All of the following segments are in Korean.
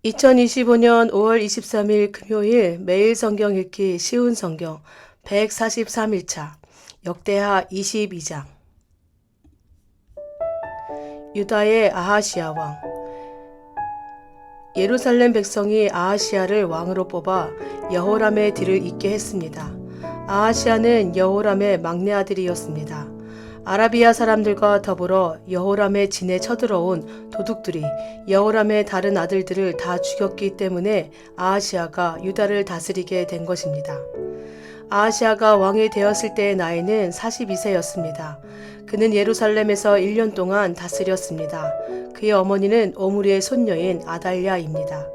2025년 5월 23일 금요일 매일 성경 읽기 쉬운 성경 143일차 역대하 22장. 유다의 아하시아 왕. 예루살렘 백성이 아하시아를 왕으로 뽑아 여호람의 뒤를 잇게 했습니다. 아하시아는 여호람의 막내 아들이었습니다. 아라비아 사람들과 더불어 여호람의 진에 쳐들어온 도둑들이 여호람의 다른 아들들을 다 죽였기 때문에 아하시아가 유다를 다스리게 된 것입니다. 아하시아가 왕이 되었을 때의 나이는 42세였습니다. 그는 예루살렘에서 1년 동안 다스렸습니다. 그의 어머니는 오므리의 손녀인 아달랴입니다.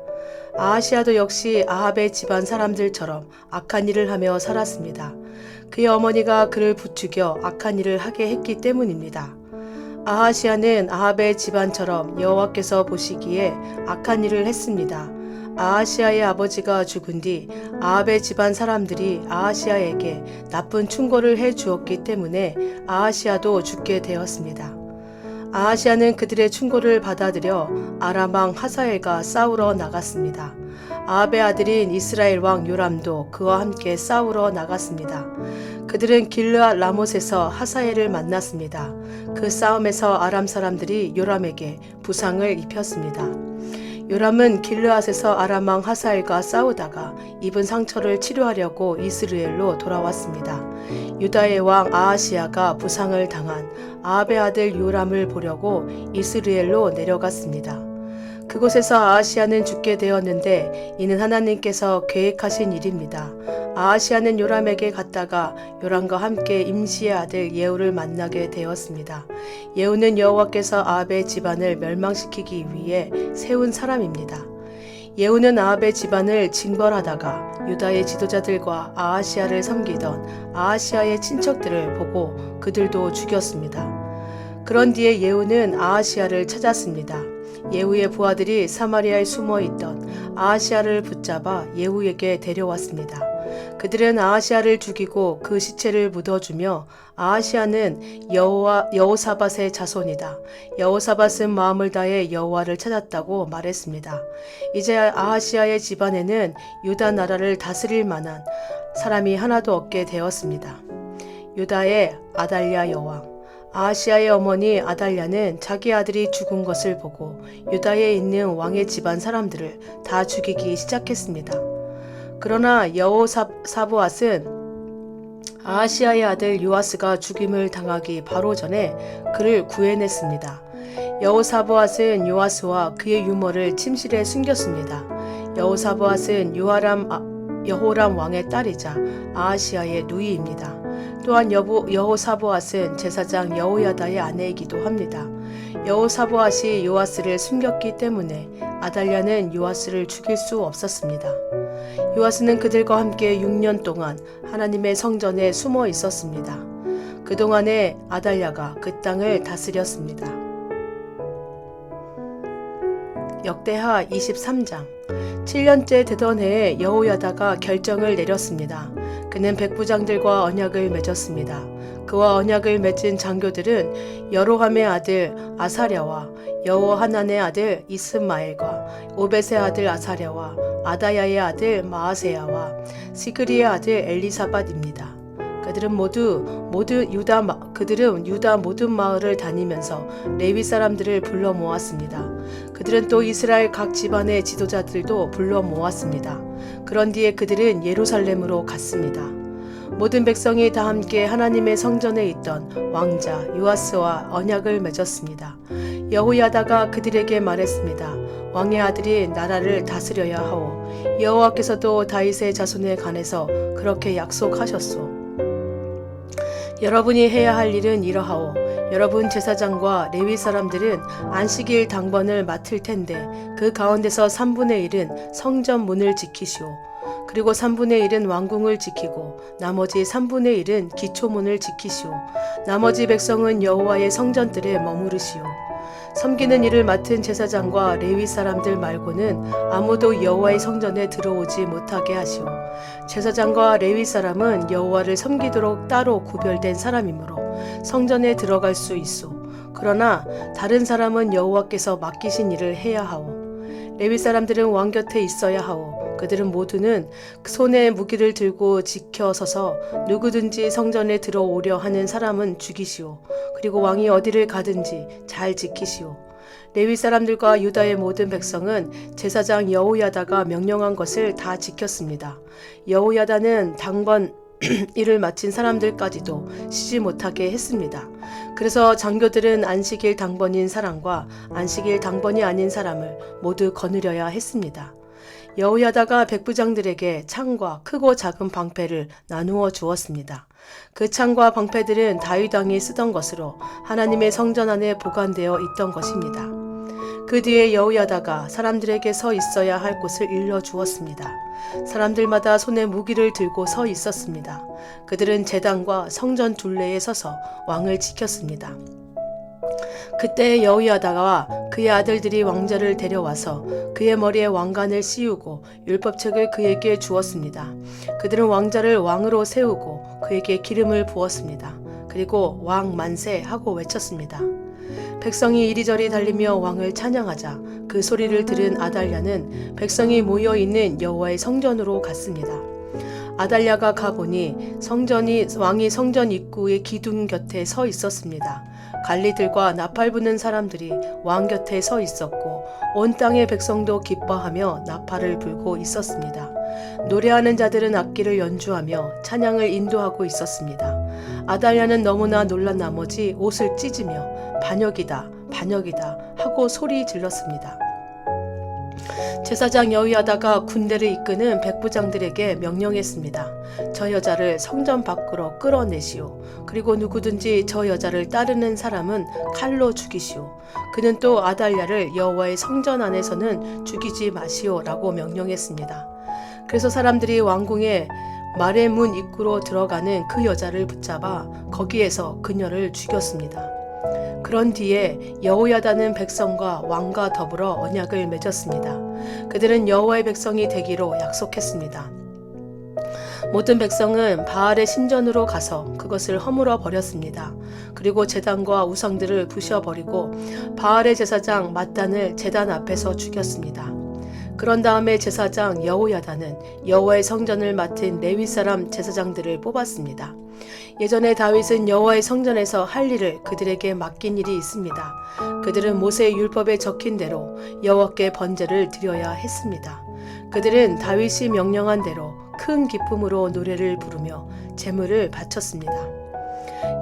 아하시아도 역시 아합의 집안 사람들처럼 악한 일을 하며 살았습니다. 그의 어머니가 그를 부추겨 악한 일을 하게 했기 때문입니다. 아하시아는 아합의 집안처럼 여호와께서 보시기에 악한 일을 했습니다. 아하시아의 아버지가 죽은 뒤 아합의 집안 사람들이 아하시아에게 나쁜 충고를 해 주었기 때문에 아하시아도 죽게 되었습니다. 아하시아는 그들의 충고를 받아들여 아람 왕 하사엘과 싸우러 나갔습니다. 아합의 아들인 이스라엘 왕 요람도 그와 함께 싸우러 나갔습니다. 그들은 길르앗 라못에서 하사엘을 만났습니다. 그 싸움에서 아람 사람들이 요람에게 부상을 입혔습니다. 요람은 길르앗에서 아람 왕 하사엘과 싸우다가 입은 상처를 치료하려고 이스라엘로 돌아왔습니다. 유다의 왕 아하시아가 부상을 당한 아합의 아들 요람을 보려고 이스라엘로 내려갔습니다. 그곳에서 아하시아는 죽게 되었는데 이는 하나님께서 계획하신 일입니다. 아하시아는 요람에게 갔다가 요람과 함께 임시의 아들 예후를 만나게 되었습니다. 예후는 여호와께서 아합의 집안을 멸망시키기 위해 세운 사람입니다. 예후는 아합의 집안을 징벌하다가 유다의 지도자들과 아하시아를 섬기던 아하시아의 친척들을 보고 그들도 죽였습니다. 그런 뒤에 예후는 아하시아를 찾았습니다. 예후의 부하들이 사마리아에 숨어있던 아하시아를 붙잡아 예후에게 데려왔습니다. 그들은 아하시아를 죽이고 그 시체를 묻어주며 아하시아는 여호사밧의 자손이다. 여호사밧은 마음을 다해 여호와를 찾았다고 말했습니다. 이제 아하시아의 집안에는 유다 나라를 다스릴 만한 사람이 하나도 없게 되었습니다. 유다의 아달랴 여왕. 아하시아의 어머니 아달랴는 자기 아들이 죽은 것을 보고 유다에 있는 왕의 집안 사람들을 다 죽이기 시작했습니다. 그러나 여호사밧은 아하시아의 아들 요아스가 죽임을 당하기 바로 전에 그를 구해냈습니다. 여호사밧은 요아스와 그의 유모를 침실에 숨겼습니다. 여호사밧은 여호람 왕의 딸이자 아하시아의 누이입니다. 또한 여호사밧은 제사장 여호야다의 아내이기도 합니다. 여호사밧이 요아스를 숨겼기 때문에 아달랴는 요아스를 죽일 수 없었습니다. 요아스는 그들과 함께 6년 동안 하나님의 성전에 숨어 있었습니다. 그동안에 아달랴가 그 땅을 다스렸습니다. 역대하 23장. 7년째 되던 해에 여호야다가 결정을 내렸습니다. 그는 백부장들과 언약을 맺었습니다. 그와 언약을 맺은 장교들은 여로함의 아들 아사랴와 여호하난의 아들 이스마엘과 오벳의 아들 아사랴와 아다야의 아들 마아세야와 시그리의 아들 엘리사밧입니다. 그들은 유다 모든 마을을 다니면서 레위 사람들을 불러 모았습니다. 그들은 또 이스라엘 각 집안의 지도자들도 불러 모았습니다. 그런 뒤에 그들은 예루살렘으로 갔습니다. 모든 백성이 다 함께 하나님의 성전에 있던 왕자 요아스와 언약을 맺었습니다. 여호야다가 그들에게 말했습니다. 왕의 아들이 나라를 다스려야 하오. 여호와께서도 다윗의 자손에 관해서 그렇게 약속하셨소. 여러분이 해야 할 일은 이러하오. 여러분 제사장과 레위 사람들은 안식일 당번을 맡을 텐데 그 가운데서 3분의 1은 성전 문을 지키시오. 그리고 3분의 1은 왕궁을 지키고 나머지 3분의 1은 기초문을 지키시오. 나머지 백성은 여호와의 성전들에 머무르시오. 섬기는 일을 맡은 제사장과 레위 사람들 말고는 아무도 여호와의 성전에 들어오지 못하게 하시오. 제사장과 레위 사람은 여호와를 섬기도록 따로 구별된 사람이므로 성전에 들어갈 수 있소. 그러나 다른 사람은 여호와께서 맡기신 일을 해야 하오. 레위 사람들은 왕 곁에 있어야 하오. 그들은 모두는 손에 무기를 들고 지켜서서 누구든지 성전에 들어오려 하는 사람은 죽이시오. 그리고 왕이 어디를 가든지 잘 지키시오. 레위 사람들과 유다의 모든 백성은 제사장 여호야다가 명령한 것을 다 지켰습니다. 여호야다는 당번 일을 마친 사람들까지도 쉬지 못하게 했습니다. 그래서 장교들은 안식일 당번인 사람과 안식일 당번이 아닌 사람을 모두 거느려야 했습니다. 여호야다가 백부장들에게 창과 크고 작은 방패를 나누어 주었습니다. 그 창과 방패들은 다윗 왕이 쓰던 것으로 하나님의 성전 안에 보관되어 있던 것입니다. 그 뒤에 여호야다가 사람들에게 서 있어야 할 곳을 일러 주었습니다. 사람들마다 손에 무기를 들고 서 있었습니다. 그들은 제단과 성전 둘레에 서서 왕을 지켰습니다. 그때 여호야다가 그의 아들들이 왕자를 데려와서 그의 머리에 왕관을 씌우고 율법책을 그에게 주었습니다. 그들은 왕자를 왕으로 세우고 그에게 기름을 부었습니다. 그리고 왕 만세 하고 외쳤습니다. 백성이 이리저리 달리며 왕을 찬양하자 그 소리를 들은 아달랴는 백성이 모여 있는 여호와의 성전으로 갔습니다. 아달랴가 가보니 왕이 성전 입구의 기둥 곁에 서 있었습니다. 관리들과 나팔 부는 사람들이 왕 곁에 서 있었고 온 땅의 백성도 기뻐하며 나팔을 불고 있었습니다. 노래하는 자들은 악기를 연주하며 찬양을 인도하고 있었습니다. 아달랴는 너무나 놀란 나머지 옷을 찢으며 반역이다, 반역이다 하고 소리 질렀습니다. 제사장 여호야다가 군대를 이끄는 백부장들에게 명령했습니다. 저 여자를 성전 밖으로 끌어내시오. 그리고 누구든지 저 여자를 따르는 사람은 칼로 죽이시오. 그는 또 아달랴를 여호와의 성전 안에서는 죽이지 마시오 라고 명령했습니다. 그래서 사람들이 왕궁의 말의 문 입구로 들어가는 그 여자를 붙잡아 거기에서 그녀를 죽였습니다. 그런 뒤에 여호야다는 백성과 왕과 더불어 언약을 맺었습니다. 그들은 여호와의 백성이 되기로 약속했습니다. 모든 백성은 바알의 신전으로 가서 그것을 허물어 버렸습니다. 그리고 제단과 우상들을 부셔버리고 바알의 제사장 맏단을 제단 앞에서 죽였습니다. 그런 다음에 제사장 여호야다는 여호와의 성전을 맡은 레위 사람 제사장들을 뽑았습니다. 예전에 다윗은 여호와의 성전에서 할 일을 그들에게 맡긴 일이 있습니다. 그들은 모세의 율법에 적힌 대로 여호와께 번제를 드려야 했습니다. 그들은 다윗이 명령한 대로 큰 기쁨으로 노래를 부르며 제물을 바쳤습니다.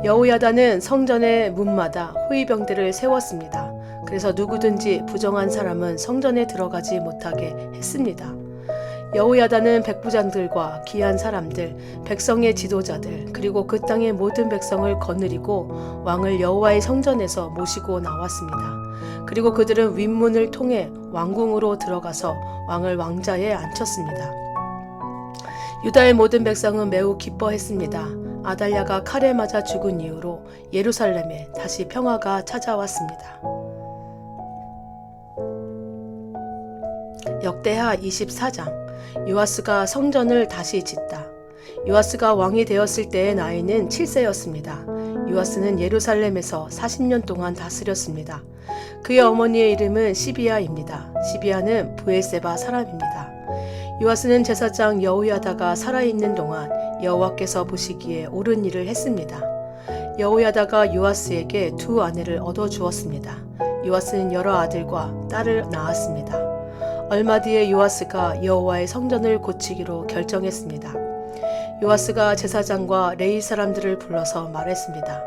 여호야다는 성전의 문마다 호위병들을 세웠습니다. 그래서 누구든지 부정한 사람은 성전에 들어가지 못하게 했습니다. 여호야다는 백부장들과 귀한 사람들, 백성의 지도자들, 그리고 그 땅의 모든 백성을 거느리고 왕을 여호와의 성전에서 모시고 나왔습니다. 그리고 그들은 윗문을 통해 왕궁으로 들어가서 왕을 왕자에 앉혔습니다. 유다의 모든 백성은 매우 기뻐했습니다. 아달랴가 칼에 맞아 죽은 이후로 예루살렘에 다시 평화가 찾아왔습니다. 역대하 24장. 요아스가 성전을 다시 짓다. 요아스가 왕이 되었을 때의 나이는 7세였습니다. 요아스는 예루살렘에서 40년 동안 다스렸습니다. 그의 어머니의 이름은 시비아입니다. 시비아는 브엘세바 사람입니다. 요아스는 제사장 여호야다가 살아있는 동안 여호와께서 보시기에 옳은 일을 했습니다. 여호야다가 요아스에게 두 아내를 얻어주었습니다. 요아스는 여러 아들과 딸을 낳았습니다. 얼마 뒤에 요아스가 여호와의 성전을 고치기로 결정했습니다. 요아스가 제사장과 레위 사람들을 불러서 말했습니다.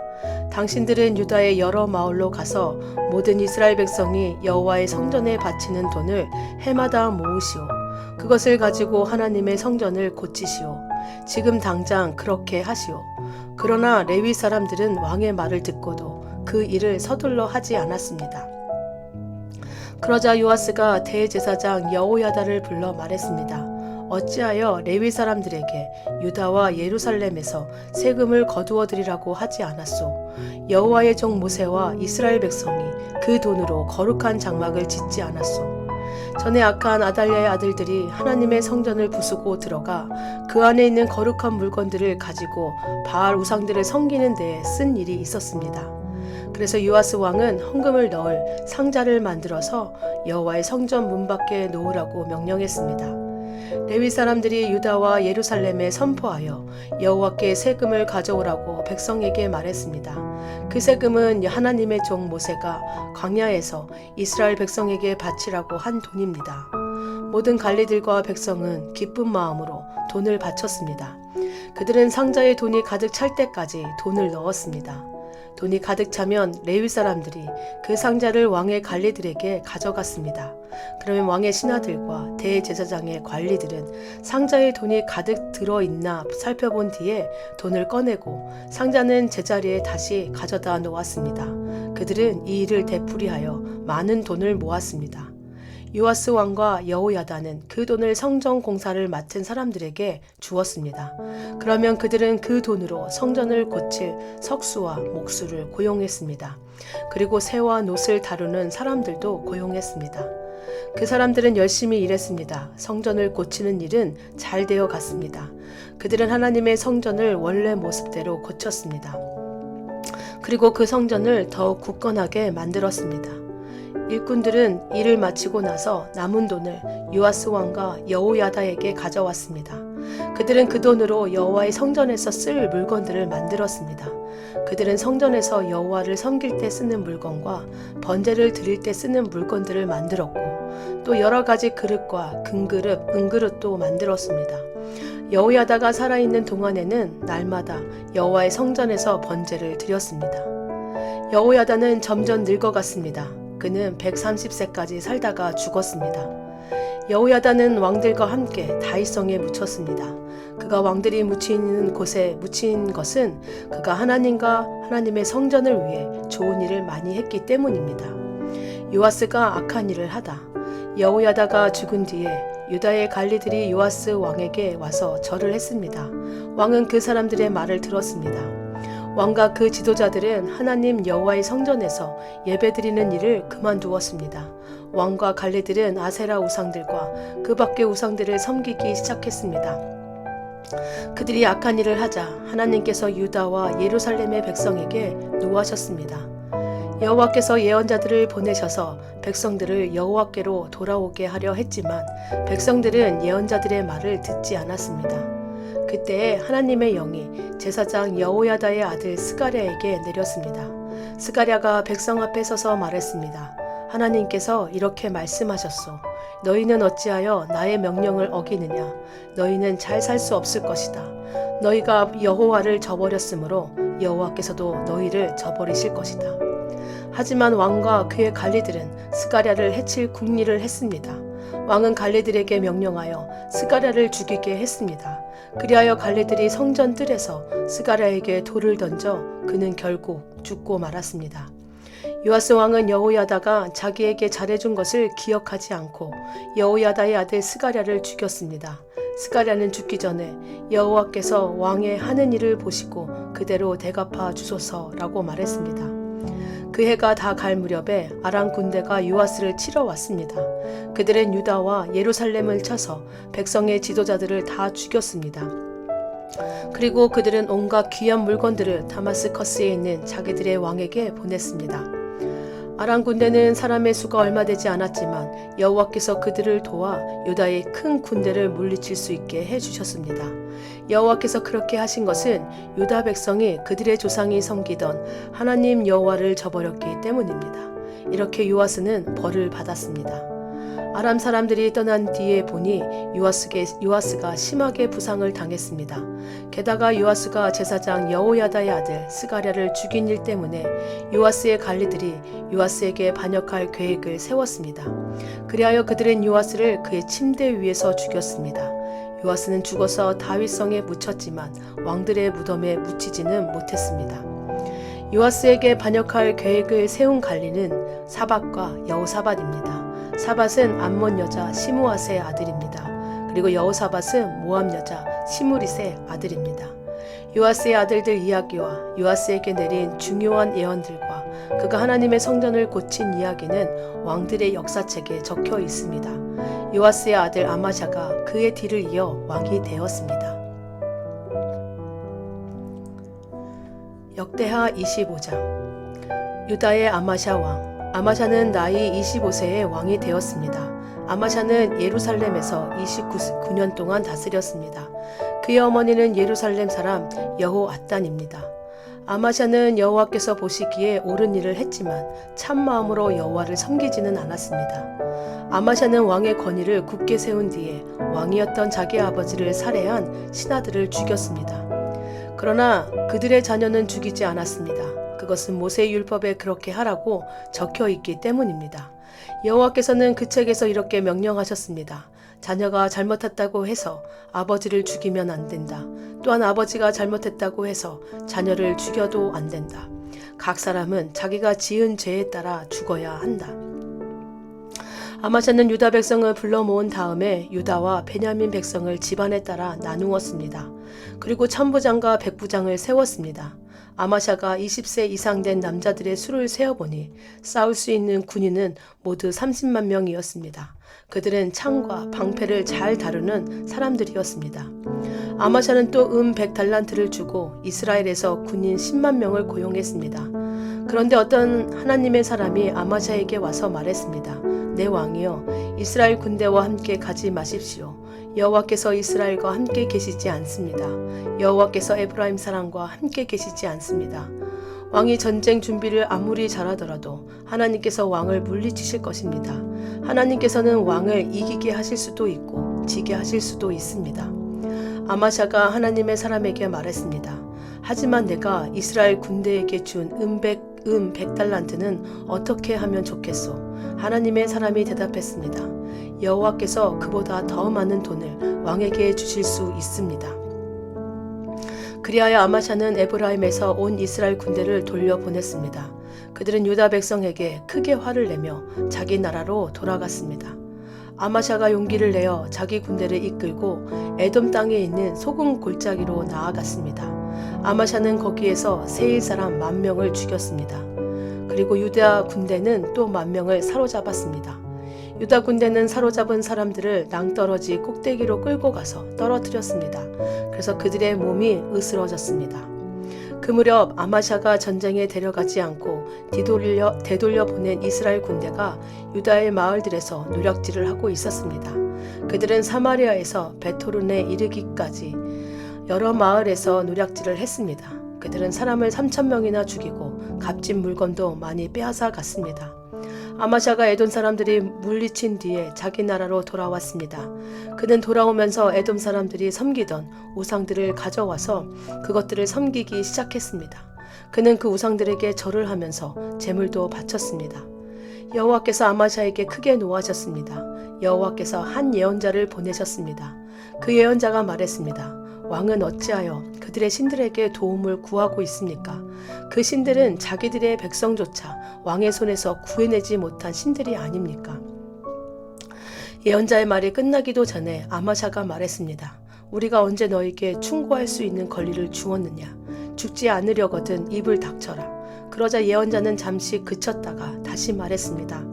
당신들은 유다의 여러 마을로 가서 모든 이스라엘 백성이 여호와의 성전에 바치는 돈을 해마다 모으시오. 그것을 가지고 하나님의 성전을 고치시오. 지금 당장 그렇게 하시오. 그러나 레위 사람들은 왕의 말을 듣고도 그 일을 서둘러 하지 않았습니다. 그러자 요아스가 대제사장 여호야다를 불러 말했습니다. 어찌하여 레위 사람들에게 유다와 예루살렘에서 세금을 거두어 드리라고 하지 않았소? 여호와의 종 모세와 이스라엘 백성이 그 돈으로 거룩한 장막을 짓지 않았소? 전에 악한 아달랴의 아들들이 하나님의 성전을 부수고 들어가 그 안에 있는 거룩한 물건들을 가지고 바알 우상들을 섬기는 데에 쓴 일이 있었습니다. 그래서 요아스 왕은 헌금을 넣을 상자를 만들어서 여호와의 성전 문 밖에 놓으라고 명령했습니다. 레위 사람들이 유다와 예루살렘에 선포하여 여호와께 세금을 가져오라고 백성에게 말했습니다. 그 세금은 하나님의 종 모세가 광야에서 이스라엘 백성에게 바치라고 한 돈입니다. 모든 관리들과 백성은 기쁜 마음으로 돈을 바쳤습니다. 그들은 상자에 돈이 가득 찰 때까지 돈을 넣었습니다. 돈이 가득 차면 레위 사람들이 그 상자를 왕의 관리들에게 가져갔습니다. 그러면 왕의 신하들과 대제사장의 관리들은 상자에 돈이 가득 들어있나 살펴본 뒤에 돈을 꺼내고 상자는 제자리에 다시 가져다 놓았습니다. 그들은 이 일을 되풀이하여 많은 돈을 모았습니다. 요아스 왕과 여호야다는 그 돈을 성전 공사를 맡은 사람들에게 주었습니다. 그러면 그들은 그 돈으로 성전을 고칠 석수와 목수를 고용했습니다. 그리고 새와 놋을 다루는 사람들도 고용했습니다. 그 사람들은 열심히 일했습니다. 성전을 고치는 일은 잘 되어 갔습니다. 그들은 하나님의 성전을 원래 모습대로 고쳤습니다. 그리고 그 성전을 더욱 굳건하게 만들었습니다. 일꾼들은 일을 마치고 나서 남은 돈을 요아스 왕과 여호야다에게 가져왔습니다. 그들은 그 돈으로 여호와의 성전에서 쓸 물건들을 만들었습니다. 그들은 성전에서 여호와를 섬길 때 쓰는 물건과 번제를 드릴 때 쓰는 물건들을 만들었고 또 여러 가지 그릇과 금그릇, 은그릇도 만들었습니다. 여호야다가 살아있는 동안에는 날마다 여호와의 성전에서 번제를 드렸습니다. 여호야다는 점점 늙어갔습니다. 그는 130세까지 살다가 죽었습니다. 여호야다는 왕들과 함께 다윗성에 묻혔습니다. 그가 왕들이 묻히는 곳에 묻힌 것은 그가 하나님과 하나님의 성전을 위해 좋은 일을 많이 했기 때문입니다. 요아스가 악한 일을 하다 여호야다가 죽은 뒤에 유다의 관리들이 요아스 왕에게 와서 절을 했습니다. 왕은 그 사람들의 말을 들었습니다. 왕과 그 지도자들은 하나님 여호와의 성전에서 예배드리는 일을 그만두었습니다. 왕과 관리들은 아세라 우상들과 그 밖의 우상들을 섬기기 시작했습니다. 그들이 악한 일을 하자 하나님께서 유다와 예루살렘의 백성에게 노하셨습니다. 여호와께서 예언자들을 보내셔서 백성들을 여호와께로 돌아오게 하려 했지만 백성들은 예언자들의 말을 듣지 않았습니다. 그때에 하나님의 영이 제사장 여호야다의 아들 스가랴에게 내렸습니다. 스가랴가 백성 앞에 서서 말했습니다. 하나님께서 이렇게 말씀하셨소. 너희는 어찌하여 나의 명령을 어기느냐. 너희는 잘 살 수 없을 것이다. 너희가 여호와를 저버렸으므로 여호와께서도 너희를 저버리실 것이다. 하지만 왕과 그의 관리들은 스가랴를 해칠 궁리를 했습니다. 왕은 관리들에게 명령하여 스가랴를 죽이게 했습니다. 그리하여 관리들이 성전 뜰에서 스가랴에게 돌을 던져 그는 결국 죽고 말았습니다. 요아스 왕은 여호야다가 자기에게 잘해준 것을 기억하지 않고 여호야다의 아들 스가랴를 죽였습니다. 스가랴는 죽기 전에 여호와께서 왕의 하는 일을 보시고 그대로 대갚아 주소서라고 말했습니다. 그 해가 다 갈 무렵에 아람 군대가 요아스를 치러 왔습니다. 그들은 유다와 예루살렘을 쳐서 백성의 지도자들을 다 죽였습니다. 그리고 그들은 온갖 귀한 물건들을 다마스커스에 있는 자기들의 왕에게 보냈습니다. 아람 군대는 사람의 수가 얼마 되지 않았지만 여호와께서 그들을 도와 유다의 큰 군대를 물리칠 수 있게 해주셨습니다. 여호와께서 그렇게 하신 것은 유다 백성이 그들의 조상이 섬기던 하나님 여호와를 저버렸기 때문입니다. 이렇게 요아스는 벌을 받았습니다. 아람 사람들이 떠난 뒤에 보니 요아스가 심하게 부상을 당했습니다. 게다가 요아스가 제사장 여호야다의 아들 스가랴를 죽인 일 때문에 요아스의 관리들이 요아스에게 반역할 계획을 세웠습니다. 그리하여 그들은 요아스를 그의 침대 위에서 죽였습니다. 요아스는 죽어서 다윗성에 묻혔지만 왕들의 무덤에 묻히지는 못했습니다. 요아스에게 반역할 계획을 세운 관리는 사밧과 여호사밧입니다. 사밧은 암몬 여자 시므앗의 아들입니다. 그리고 여호사밧은 모압 여자 시므릿의 아들입니다. 요아스의 아들들 이야기와 요아스에게 내린 중요한 예언들과 그가 하나님의 성전을 고친 이야기는 왕들의 역사책에 적혀 있습니다. 요아스의 아들 아마샤가 그의 뒤를 이어 왕이 되었습니다. 역대하 25장 유다의 아마샤 왕. 아마샤는 나이 25세에 왕이 되었습니다. 아마샤는 예루살렘에서 29년 동안 다스렸습니다. 그의 어머니는 예루살렘 사람 여호앗단입니다. 아마샤는 여호와께서 보시기에 옳은 일을 했지만 참 마음으로 여호와를 섬기지는 않았습니다. 아마샤는 왕의 권위를 굳게 세운 뒤에 왕이었던 자기 아버지를 살해한 신하들을 죽였습니다. 그러나 그들의 자녀는 죽이지 않았습니다. 그것은 모세의 율법에 그렇게 하라고 적혀 있기 때문입니다. 여호와께서는 그 책에서 이렇게 명령하셨습니다. 자녀가 잘못했다고 해서 아버지를 죽이면 안 된다. 또한 아버지가 잘못했다고 해서 자녀를 죽여도 안 된다. 각 사람은 자기가 지은 죄에 따라 죽어야 한다. 아마샤는 유다 백성을 불러 모은 다음에 유다와 베냐민 백성을 집안에 따라 나누었습니다. 그리고 천부장과 백부장을 세웠습니다. 아마샤가 20세 이상 된 남자들의 수를 세어보니 싸울 수 있는 군인은 모두 30만 명이었습니다. 그들은 창과 방패를 잘 다루는 사람들이었습니다. 아마샤는 또 100달란트를 주고 이스라엘에서 군인 10만 명을 고용했습니다. 그런데 어떤 하나님의 사람이 아마샤에게 와서 말했습니다. 내 왕이여, 이스라엘 군대와 함께 가지 마십시오. 여호와께서 이스라엘과 함께 계시지 않습니다. 여호와께서 에브라임 사람과 함께 계시지 않습니다. 왕이 전쟁 준비를 아무리 잘하더라도 하나님께서 왕을 물리치실 것입니다. 하나님께서는 왕을 이기게 하실 수도 있고 지게 하실 수도 있습니다. 아마샤가 하나님의 사람에게 말했습니다. 하지만 내가 이스라엘 군대에게 준 100달란트는 어떻게 하면 좋겠소? 하나님의 사람이 대답했습니다. 여호와께서 그보다 더 많은 돈을 왕에게 주실 수 있습니다. 그리하여 아마샤는 에브라임에서 온 이스라엘 군대를 돌려보냈습니다. 그들은 유다 백성에게 크게 화를 내며 자기 나라로 돌아갔습니다. 아마샤가 용기를 내어 자기 군대를 이끌고 에돔 땅에 있는 소금 골짜기로 나아갔습니다. 아마샤는 거기에서 세일 사람 10,000명을 죽였습니다. 그리고 유다 군대는 또 10,000명을 사로잡았습니다. 유다 군대는 사로잡은 사람들을 낭떠러지 꼭대기로 끌고 가서 떨어뜨렸습니다. 그래서 그들의 몸이 으스러졌습니다. 그 무렵 아마샤가 전쟁에 데려가지 않고 되돌려 보낸 이스라엘 군대가 유다의 마을들에서 노략질을 하고 있었습니다. 그들은 사마리아에서 베토른에 이르기까지 여러 마을에서 노략질을 했습니다. 그들은 사람을 3,000명이나 죽이고 값진 물건도 많이 빼앗아 갔습니다. 아마샤가 에돔 사람들이 물리친 뒤에 자기 나라로 돌아왔습니다. 그는 돌아오면서 에돔 사람들이 섬기던 우상들을 가져와서 그것들을 섬기기 시작했습니다. 그는 그 우상들에게 절을 하면서 제물도 바쳤습니다. 여호와께서 아마샤에게 크게 노하셨습니다. 여호와께서 한 예언자를 보내셨습니다. 그 예언자가 말했습니다. 왕은 어찌하여 그들의 신들에게 도움을 구하고 있습니까? 그 신들은 자기들의 백성조차 왕의 손에서 구해내지 못한 신들이 아닙니까? 예언자의 말이 끝나기도 전에 아마샤가 말했습니다. 우리가 언제 너에게 충고할 수 있는 권리를 주었느냐? 죽지 않으려거든 입을 닥쳐라. 그러자 예언자는 잠시 그쳤다가 다시 말했습니다.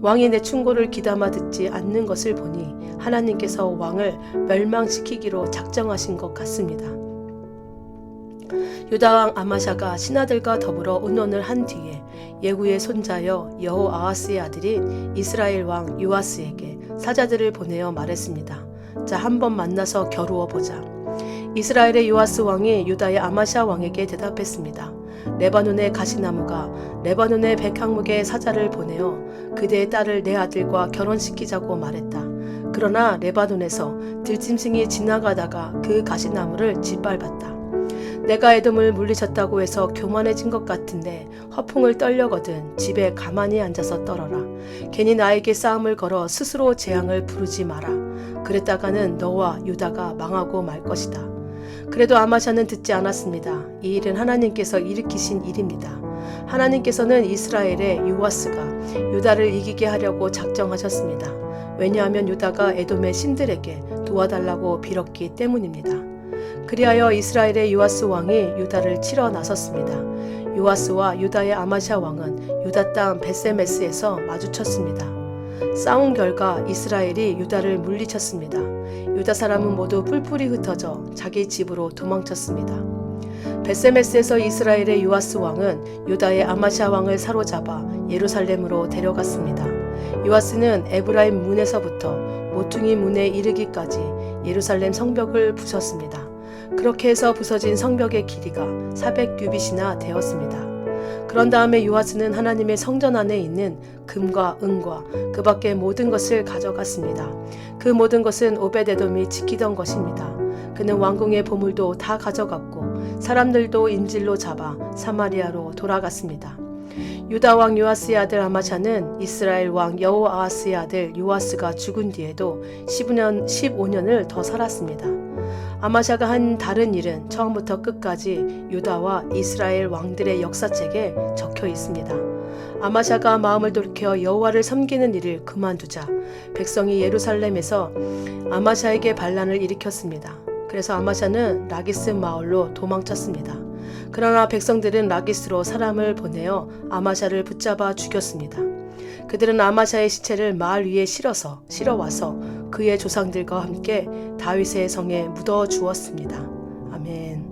왕이 내 충고를 귀담아 듣지 않는 것을 보니 하나님께서 왕을 멸망시키기로 작정하신 것 같습니다. 유다왕 아마샤가 신하들과 더불어 의논을 한 뒤에 예후의 손자여 여호아하스의 아들인 이스라엘 왕 요아스에게 사자들을 보내어 말했습니다. 자, 한번 만나서 겨루어 보자. 이스라엘의 요아스 왕이 유다의 아마샤 왕에게 대답했습니다. 레바논의 가시나무가 레바논의 백향목의 사자를 보내어 그대의 딸을 내 아들과 결혼시키자고 말했다. 그러나 레바논에서 들짐승이 지나가다가 그 가시나무를 짓밟았다. 내가 에돔을 물리쳤다고 해서 교만해진 것 같은데 허풍을 떨려거든 집에 가만히 앉아서 떨어라. 괜히 나에게 싸움을 걸어 스스로 재앙을 부르지 마라. 그랬다가는 너와 유다가 망하고 말 것이다. 그래도 아마샤는 듣지 않았습니다. 이 일은 하나님께서 일으키신 일입니다. 하나님께서는 이스라엘의 요아스가 유다를 이기게 하려고 작정하셨습니다. 왜냐하면 유다가 에돔의 신들에게 도와달라고 빌었기 때문입니다. 그리하여 이스라엘의 요아스 왕이 유다를 치러 나섰습니다. 요아스와 유다의 아마샤 왕은 유다 땅 베세메스에서 마주쳤습니다. 싸운 결과 이스라엘이 유다를 물리쳤습니다. 유다 사람은 모두 뿔뿔이 흩어져 자기 집으로 도망쳤습니다. 베세메스에서 이스라엘의 요아스 왕은 유다의 아마시아 왕을 사로잡아 예루살렘으로 데려갔습니다. 요아스는 에브라임 문에서부터 모퉁이 문에 이르기까지 예루살렘 성벽을 부쉈습니다. 그렇게 해서 부서진 성벽의 길이가 400규빗이나 되었습니다. 그런 다음에 요아스는 하나님의 성전 안에 있는 금과 은과 그 밖의 모든 것을 가져갔습니다. 그 모든 것은 오베데돔이 지키던 것입니다. 그는 왕궁의 보물도 다 가져갔고 사람들도 인질로 잡아 사마리아로 돌아갔습니다. 유다 왕 요아스의 아들 아마샤는 이스라엘 왕 여호아하스의 아들 요아스가 죽은 뒤에도 15년을 더 살았습니다. 아마샤가 한 다른 일은 처음부터 끝까지 유다와 이스라엘 왕들의 역사책에 적혀 있습니다. 아마샤가 마음을 돌이켜 여호와를 섬기는 일을 그만두자 백성이 예루살렘에서 아마샤에게 반란을 일으켰습니다. 그래서 아마샤는 라기스 마을로 도망쳤습니다. 그러나 백성들은 라기스로 사람을 보내어 아마샤를 붙잡아 죽였습니다. 그들은 아마샤의 시체를 마을 위에 실어와서 그의 조상들과 함께 다윗의 성에 묻어 주었습니다. 아멘.